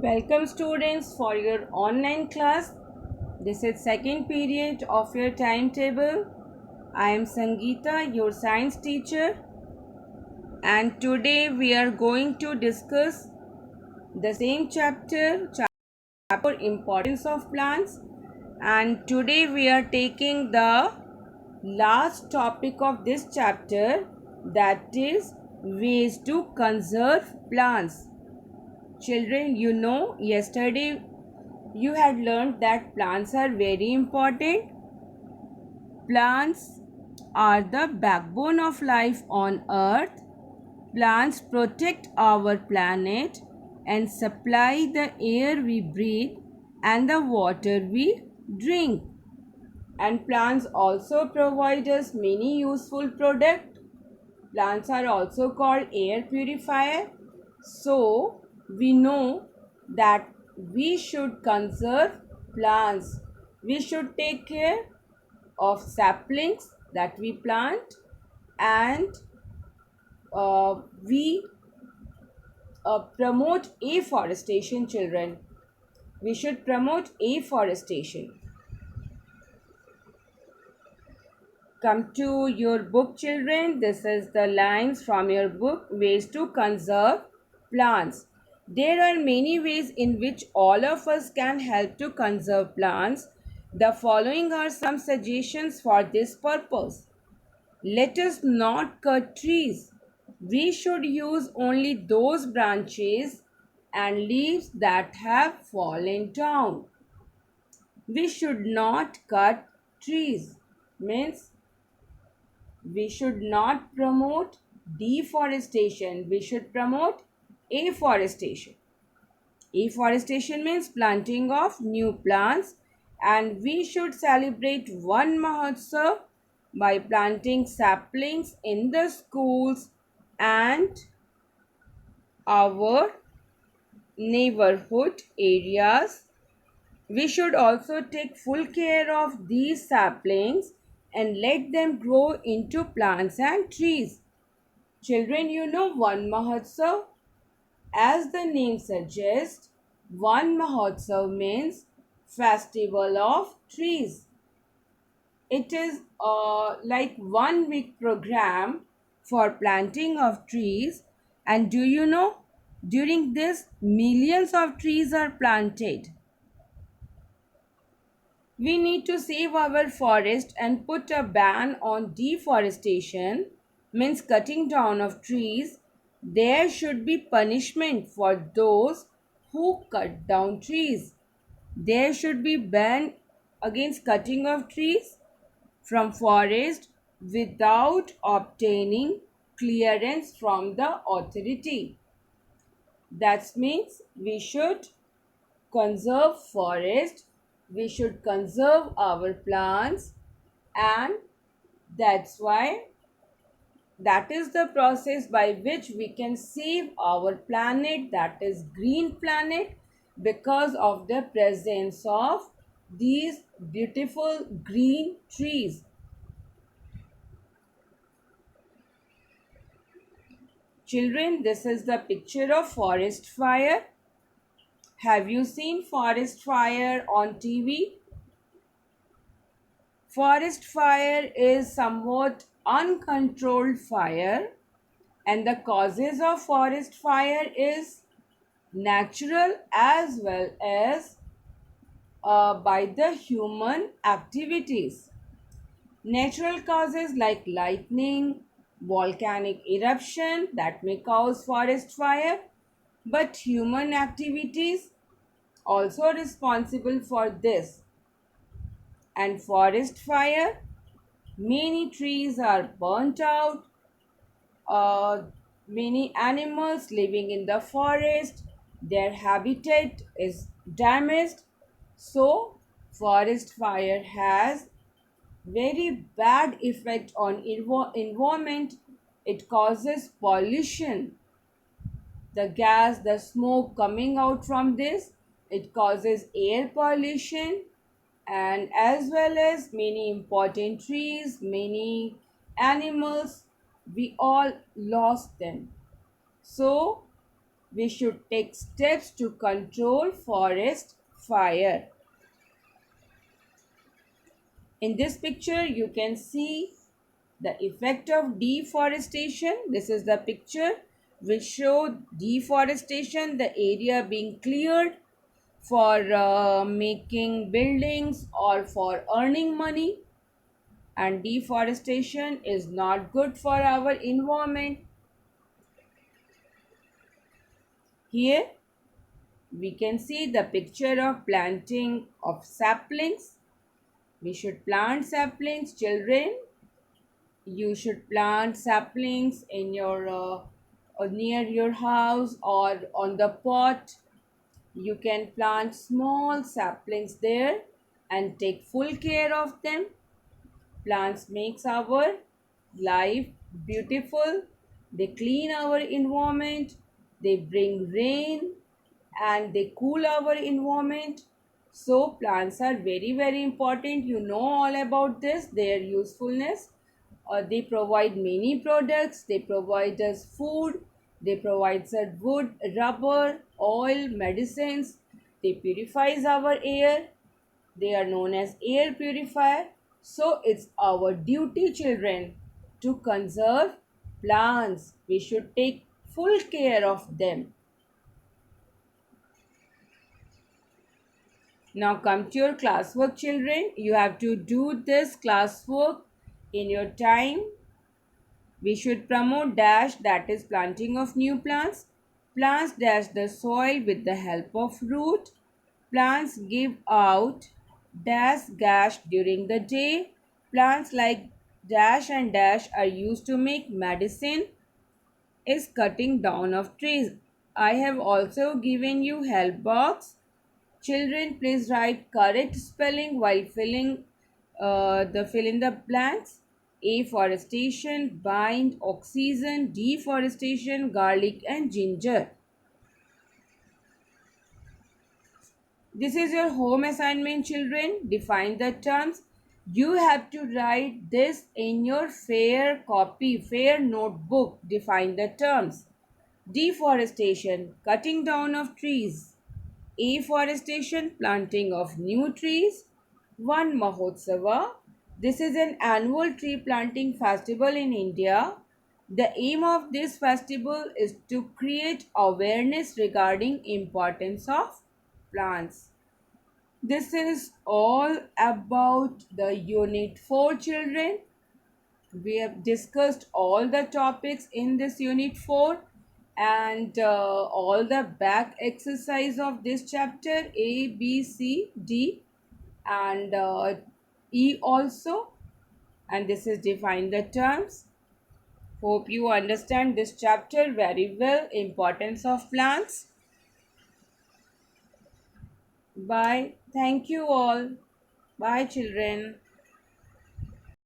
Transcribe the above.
Welcome students for your online class. This is second period of your timetable. I am Sangeeta, your science teacher, and today we are going to discuss the same chapter importance of plants, and today we are taking the last topic of this chapter, that is ways to conserve plants. Children, yesterday you had learned that plants are very important. Plants are the backbone of life on earth. Plants protect our planet and supply the air we breathe and the water we drink. And plants also provide us many useful products. Plants are also called air purifier. So we know that we should conserve plants. We should take care of saplings that we plant, and we promote afforestation. Children, we should promote afforestation. Come to your book, children. This is the lines from your book, Ways to Conserve Plants. There are many ways in which all of us can help to conserve plants. The following are some suggestions for this purpose. Let us not cut trees. We should use only those branches and leaves that have fallen down. We should not cut trees. Means we should not promote deforestation. We should promote afforestation. Afforestation means planting of new plants, and we should celebrate one Mahotsav by planting saplings in the schools and our neighborhood areas. We should also take full care of these saplings and let them grow into plants and trees. Children, Van Mahotsav, as the name suggests, Van Mahotsav means festival of trees. It is like 1 week program for planting of trees. And do you know, during this, millions of trees are planted. We need to save our forest and put a ban on deforestation, means cutting down of trees. There should be punishment for those who cut down trees. There should be ban against cutting of trees from forest without obtaining clearance from the authority. That means we should conserve forest, we should conserve our plants, and that's why that is the process by which we can save our planet, that is green planet, because of the presence of these beautiful green trees. Children, this is the picture of forest fire. Have you seen forest fire on TV? Forest fire is somewhat uncontrolled fire, and the causes of forest fire is natural as well as by the human activities. Natural causes like lightning, volcanic eruption that may cause forest fire, but human activities also responsible for this. And forest fire, many trees are burnt out, uh, many animals living in the forest, their habitat is damaged. So forest fire has very bad effect on environment. It causes pollution. The gas, the smoke coming out from this, it causes air pollution, and as well as many important trees, many animals, we all lost them. So We should take steps to control forest fire. In this picture, you can see the effect of deforestation. This is the picture which show deforestation, the area being cleared for making buildings or for earning money. And deforestation is not good for our environment. Here we can see the picture of planting of saplings. We should plant saplings, children. You should plant saplings in your near your house or on the pot. You can plant small saplings there and take full care of them. Plants makes our life beautiful. They clean our environment. They bring rain and they cool our environment. So plants are very very important. You know all about this, their usefulness. They provide many products. They provide us food. They provide us wood, rubber, oil, medicines. They purifies our air. They are known as air purifier. So it's our duty, children, to conserve plants. We should take full care of them. Now come to your classwork, children. You have to do this classwork in your time. We should promote dash, that is planting of new plants. Plants dash the soil with the help of root. Plants give out dash gas during the day. Plants like dash and dash are used to make medicine. Is cutting down of trees. I have also given you help box. Children, please write correct spelling while filling the fill in the blanks. Afforestation, bind, oxygen, deforestation, garlic and ginger. This is your home assignment, children. Define the terms. You have to write this in your fair copy, fair notebook. Define the terms. Deforestation, cutting down of trees. Afforestation, planting of new trees. Van Mahotsava. This is an annual tree planting festival in India. The aim of this festival is to create awareness regarding importance of plants. This is all about the unit 4, children. We have discussed all the topics in this unit 4 and all the back exercise of this chapter A, B, C, D and E also, and this is define the terms. Hope you understand this chapter very well. Importance of plants. Bye. Thank you all. Bye, children.